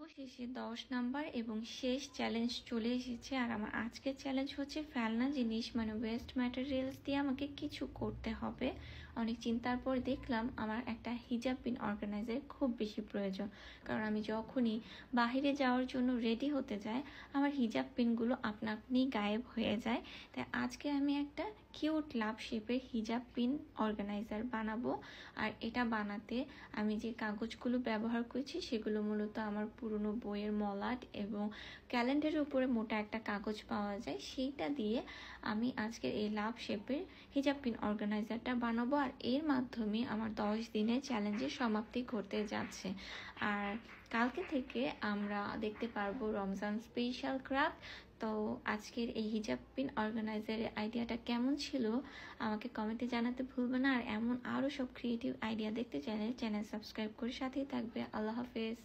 অবশেষে 10 নাম্বার এবং শেষ চ্যালেঞ্জ চলে এসেছে। আর আমার আজকের চ্যালেঞ্জ হচ্ছে ফেলনা জিনিস মানে ওয়েস্ট ম্যাটেরিয়ালস দিয়ে আমাকে কিছু করতে হবে। অনেক চিন্তার পর দেখলাম আমার একটা হিজাব পিন অর্গানাইজার খুব বেশি প্রয়োজন, কারণ আমি যখনই বাহিরে যাওয়ার জন্য রেডি হতে যাই আমার হিজাব পিনগুলো আপনা আপনি গায়েব হয়ে যায়। তাই আজকে আমি একটা কিউট লাভ শেপের হিজাব পিন অর্গানাইজার বানাবো। আর এটা বানাতে আমি যে কাগজগুলো ব্যবহার করছি সেগুলো মূলত আমার পুরনো বইয়ের মলাট এবং ক্যালেন্ডারের উপরে মোটা একটা কাগজ পাওয়া যায়, সেইটা দিয়ে আমি আজকের এই লাভ শেপের হিজাব পিন অর্গানাইজারটা বানাবো। আর এর মাধ্যমে আমার 10 দিনের চ্যালেঞ্জের সমাপ্তি ঘটতে যাচ্ছে। আর কালকে থেকে আমরা দেখতে পারবো রমজান স্পেশাল ক্রাফট। তো আজকের এই হিজাব পিন অর্গানাইজারের আইডিয়াটা কেমন ছিল আমাকে কমেন্টে জানাতে ভুলবে না। আর এমন আরও সব ক্রিয়েটিভ আইডিয়া দেখতে চাইলে চ্যানেল সাবস্ক্রাইব করে সাথেই থাকবে। আল্লাহ হাফেজ।